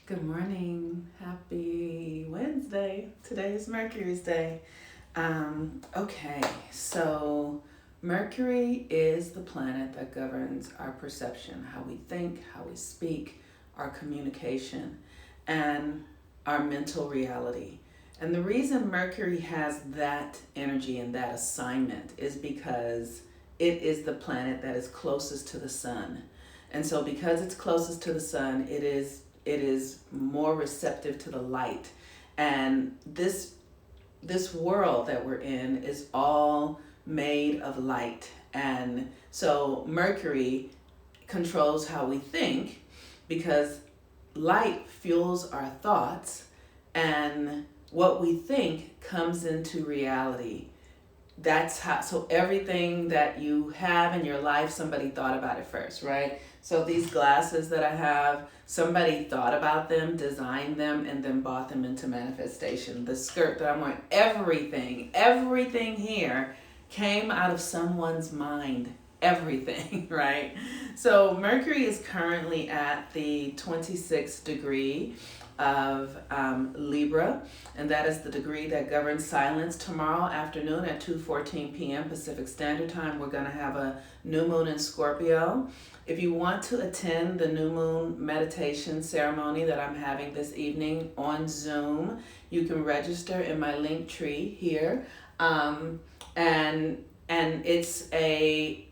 Good morning. Happy Wednesday. Today is Mercury's day. Okay, so Mercury is the planet that governs our perception, how we think, how we speak, our communication, and our mental reality. And the reason Mercury has that energy and that assignment is because it is the planet that is closest to the sun. And so because it's closest to the sun, it is more receptive to the light. And this world that we're in is all made of light. And so Mercury controls how we think because light fuels our thoughts, and what we think comes into reality. That's how, so everything that you have in your life, somebody thought about it first, right? So these glasses that I have, somebody thought about them, designed them, and then bought them into manifestation. The skirt that I'm wearing, everything here came out of someone's mind. Everything, right? So Mercury is currently at the 26th degree of Libra, and that is the degree that governs silence. Tomorrow afternoon at 2:14 p.m. Pacific Standard Time, we're going to have a new moon in Scorpio. If you want to attend the new moon meditation ceremony that I'm having this evening on Zoom, you can register in my link tree here.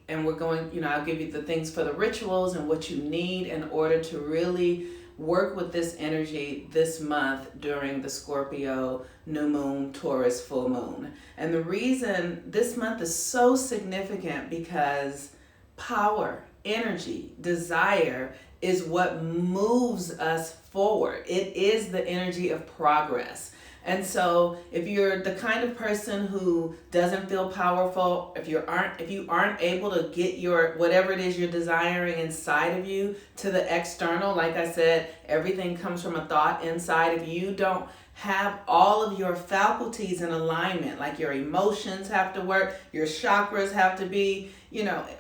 And we're going, I'll give you the things for the rituals and what you need in order to really work with this energy this month during the Scorpio new moon, Taurus full moon. And the reason this month is so significant because power, energy, desire is what moves us forward. It is the energy of progress. And so if you're the kind of person who doesn't feel powerful, if you aren't able to get your whatever it is you're desiring inside of you to the external, like I said, everything comes from a thought inside. If you don't have all of your faculties in alignment, like your emotions have to work, your chakras have to be,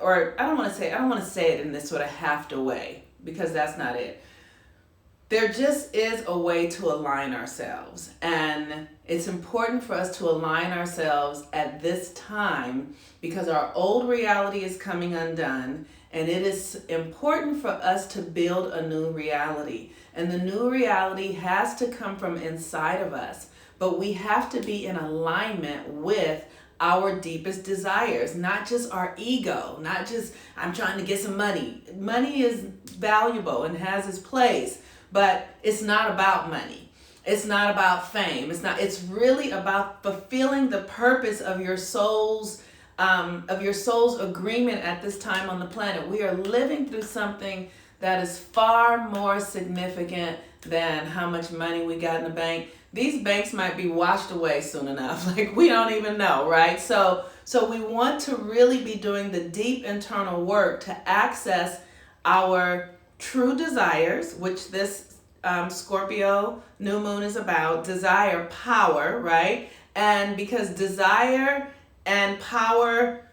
or I don't want to say it in this sort of have to way, because that's not it. There just is a way to align ourselves, and it's important for us to align ourselves at this time because our old reality is coming undone, and it is important for us to build a new reality. And the new reality has to come from inside of us, but we have to be in alignment with our deepest desires, not just our ego, not just I'm trying to get some money. Money is valuable and has its place. But it's not about money. It's not about fame. It's really about fulfilling the purpose of your soul's agreement at this time on the planet. We are living through something that is far more significant than how much money we got in the bank. These banks might be washed away soon enough. Like, we don't even know, right? So we want to really be doing the deep internal work to access our true desires, which this Scorpio new moon is about. Desire, power, right? And because desire and power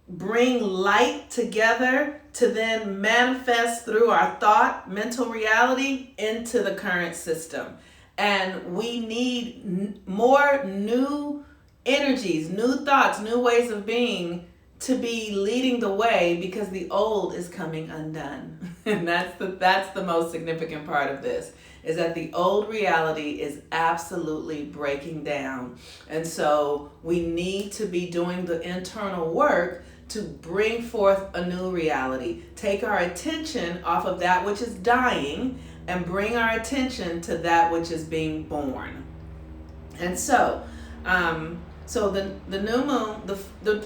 bring light together to then manifest through our thought, mental reality into the current system. And we need more new energies, new thoughts, new ways of being to be leading the way, because the old is coming undone. And that's the most significant part of this, is that the old reality is absolutely breaking down. And so we need to be doing the internal work to bring forth a new reality. Take our attention off of that which is dying and bring our attention to that which is being born. And so the new moon, the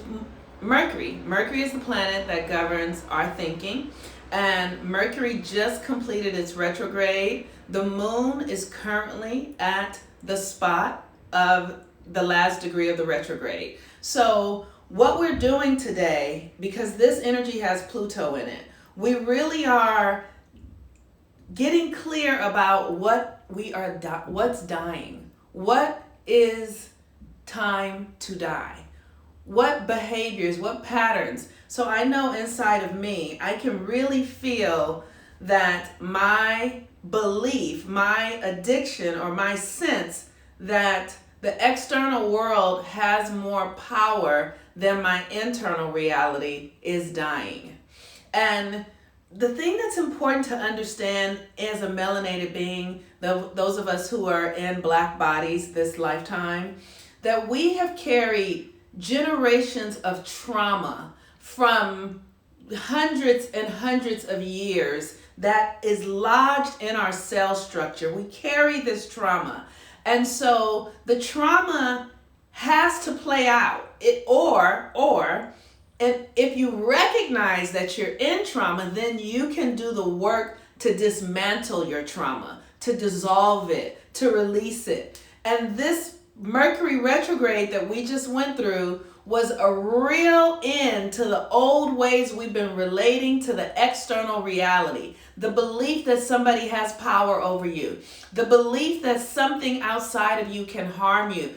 Mercury is the planet that governs our thinking, and Mercury just completed its retrograde. The moon is currently at the spot of the last degree of the retrograde. So what we're doing today, because this energy has Pluto in it, we really are getting clear about what's dying. What is time to die? What behaviors, what patterns? So I know inside of me, I can really feel that my belief, my addiction, or my sense that the external world has more power than my internal reality is dying. And the thing that's important to understand as a melanated being, those of us who are in black bodies this lifetime, that we have carried generations of trauma from hundreds and hundreds of years that is lodged in our cell structure. We carry this trauma. And so the trauma has to play out. And if you recognize that you're in trauma, then you can do the work to dismantle your trauma, to dissolve it, to release it. And this Mercury retrograde that we just went through was a real end to the old ways we've been relating to the external reality. The belief that somebody has power over you. The belief that something outside of you can harm you.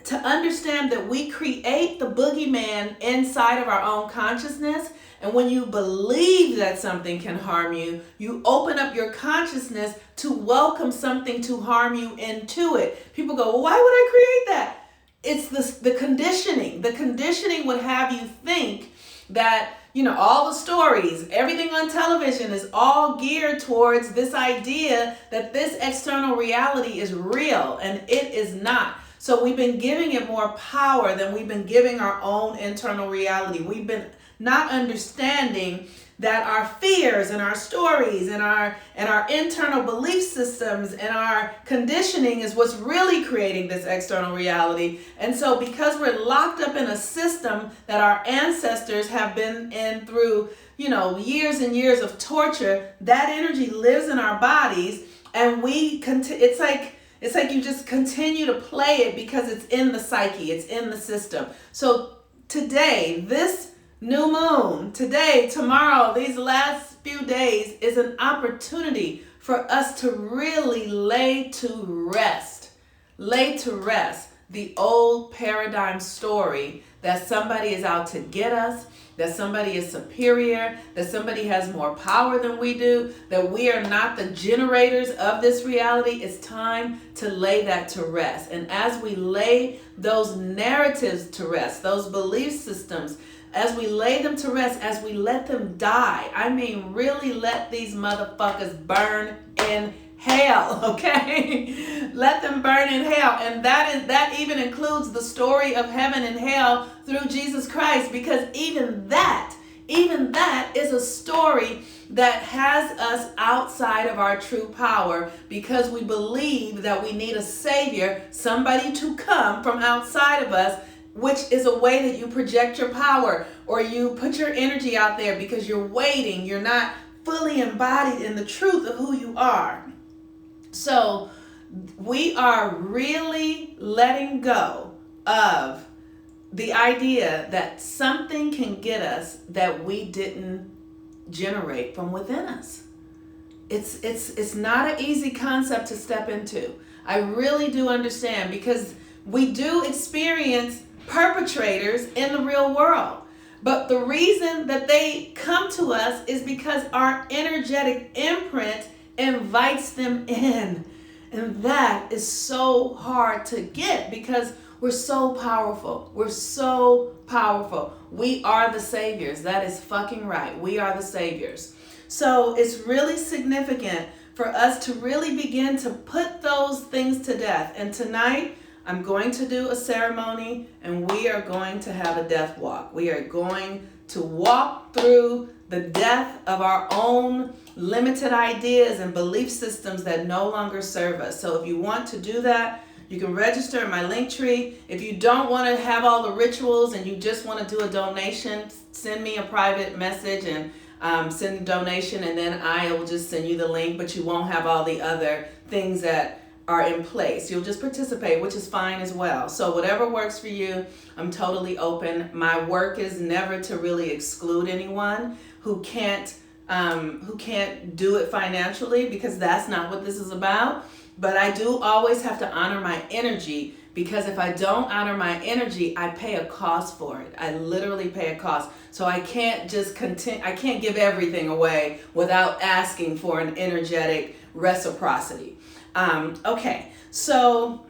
To understand that we create the boogeyman inside of our own consciousness. And when you believe that something can harm you, you open up your consciousness to welcome something to harm you into it. People go, well, why would I create that? It's the conditioning. The conditioning would have you think that, all the stories, everything on television is all geared towards this idea that this external reality is real, and it is not. So we've been giving it more power than we've been giving our own internal reality. We've been not understanding that our fears and our stories and our internal belief systems and our conditioning is what's really creating this external reality. And so because we're locked up in a system that our ancestors have been in through, years and years of torture, that energy lives in our bodies, and it's like you just continue to play it because it's in the psyche, it's in the system. So today, this new moon, today, tomorrow, these last few days is an opportunity for us to really lay to rest the old paradigm story that somebody is out to get us, that somebody is superior, that somebody has more power than we do, that we are not the generators of this reality. It's time to lay that to rest. And as we lay those narratives to rest, those belief systems, as we lay them to rest, as we let them die, really let these motherfuckers burn in hell, okay? Let them burn in hell. And that even includes the story of heaven and hell through Jesus Christ, because even that is a story that has us outside of our true power, because we believe that we need a savior, somebody to come from outside of us, which is a way that you project your power, or you put your energy out there because you're waiting. You're not fully embodied in the truth of who you are. So we are really letting go of the idea that something can get us that we didn't generate from within us. It's not an easy concept to step into. I really do understand, because we do experience perpetrators in the real world. But the reason that they come to us is because our energetic imprint invites them in. And that is so hard to get, because we're so powerful. We're so powerful. We are the saviors. That is fucking right. We are the saviors. So it's really significant for us to really begin to put those things to death. And tonight, I'm going to do a ceremony, and we are going to have a death walk. We are going to walk through the death of our own limited ideas and belief systems that no longer serve us. So if you want to do that, you can register in my link tree. If you don't want to have all the rituals and you just want to do a donation, send me a private message and send a donation, and then I will just send you the link, but you won't have all the other things that are in place. You'll just participate, which is fine as well. So whatever works for you, I'm totally open. My work is never to really exclude anyone who can't do it financially, because that's not what this is about. But I do always have to honor my energy, because if I don't honor my energy, I pay a cost for it. I literally pay a cost. So I can't just I can't give everything away without asking for an energetic reciprocity. Okay, so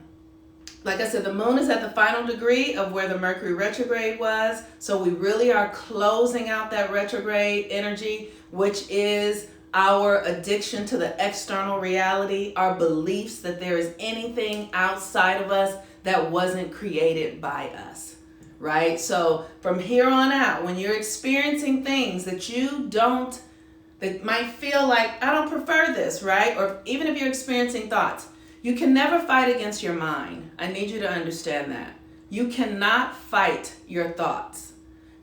like I said, the moon is at the final degree of where the Mercury retrograde was. So we really are closing out that retrograde energy, which is our addiction to the external reality, our beliefs that there is anything outside of us that wasn't created by us, right? So from here on out, when you're experiencing things that that might feel like, I don't prefer this, right? Or even if you're experiencing thoughts, you can never fight against your mind. I need you to understand that. You cannot fight your thoughts,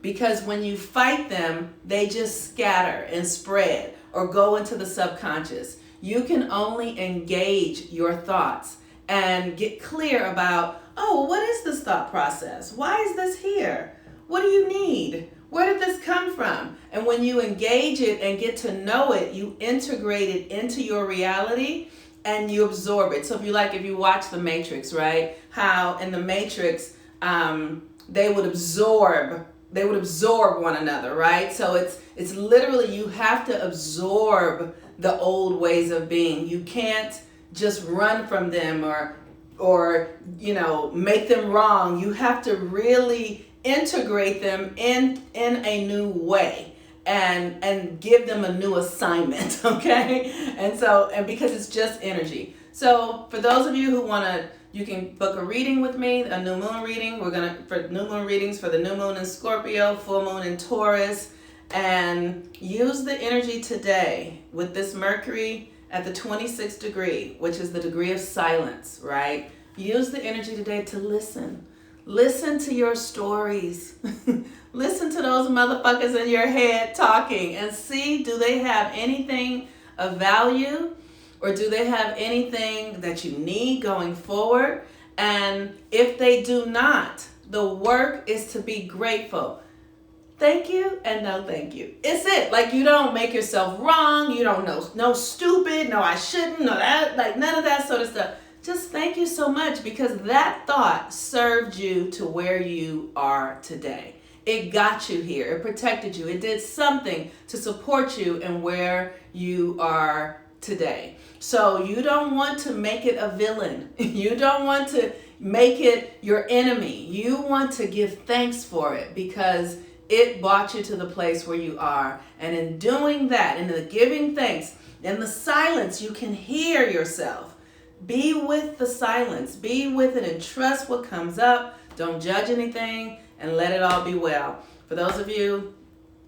because when you fight them, they just scatter and spread or go into the subconscious. You can only engage your thoughts and get clear about, oh, what is this thought process? Why is this here? What do you need? Where did this come from? And when you engage it and get to know it, you integrate it into your reality and you absorb it. So if you watch The Matrix, right? How in The Matrix, they would absorb one another, right? So it's literally, you have to absorb the old ways of being. You can't just run from them or make them wrong. You have to really integrate them in a new way and give them a new assignment, okay? And because it's just energy. So for those of you who you can book a reading with me, a new moon reading. For new moon readings for the new moon in Scorpio, full moon in Taurus, and use the energy today with this Mercury at the 26th degree, which is the degree of silence, right? Use the energy today to listen. Listen to your stories. Listen to those motherfuckers in your head talking and see, do they have anything of value? Or do they have anything that you need going forward? And if they do not, the work is to be grateful. Thank you and no thank you. It's it. Like, you don't make yourself wrong. You don't know, no stupid, no I shouldn't, no that, like none of that sort of stuff. Just thank you so much, because that thought served you to where you are today. It got you here. It protected you. It did something to support you in where you are today. So you don't want to make it a villain. You don't want to make it your enemy. You want to give thanks for it, because it brought you to the place where you are. And in doing that, in the giving thanks, in the silence, you can hear yourself. Be with the silence. Be with it and trust what comes up. Don't judge anything and let it all be well. For those of you,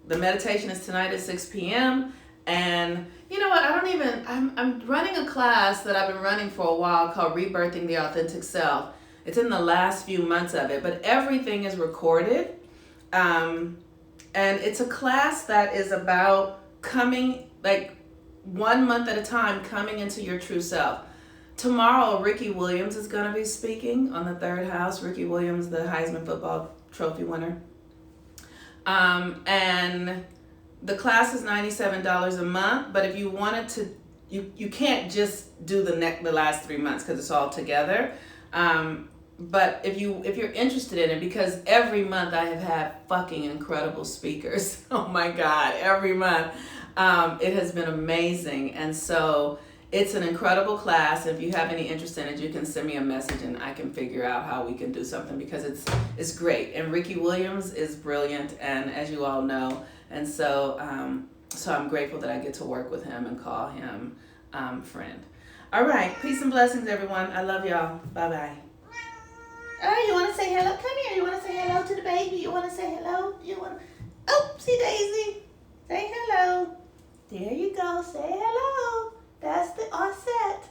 the meditation is tonight at 6 p.m. And you know what? I'm running a class that I've been running for a while called Rebirthing the Authentic Self. It's in the last few months of it, but everything is recorded. And it's a class that is about coming, like 1 month at a time, coming into your true self. Tomorrow, Ricky Williams is going to be speaking on the third house. Ricky Williams, the Heisman Football Trophy winner. And the class is $97 a month, but if you wanted to, you can't just do the last 3 months because it's all together. But if you're interested in it, because every month I have had fucking incredible speakers. Oh my God, every month. It has been amazing. And so it's an incredible class. If you have any interest in it, you can send me a message and I can figure out how we can do something, because it's great. And Ricky Williams is brilliant, and as you all know. And so I'm grateful that I get to work with him and call him friend. All right. Peace and blessings, everyone. I love y'all. Bye-bye. Oh, you want to say hello? Come here. You want to say hello to the baby? You want to say hello? Oh, see Daisy. Say hello. There you go. Say hello. That's the offset.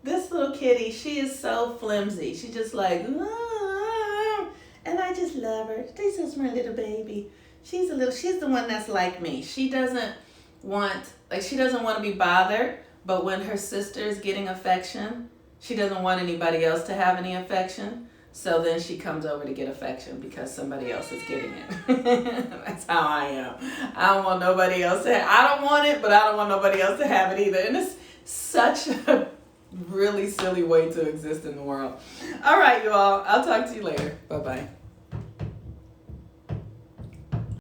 This little kitty, she is so flimsy. She just like, and I just love her. This is my little baby. She's the one that's like me. She doesn't want to be bothered, but when her sister is getting affection, she doesn't want anybody else to have any affection. So then she comes over to get affection because somebody else is getting it. That's how I am. I don't want nobody else I don't want it, but I don't want nobody else to have it either. And it's such a really silly way to exist in the world. All right, you all. I'll talk to you later. Bye-bye.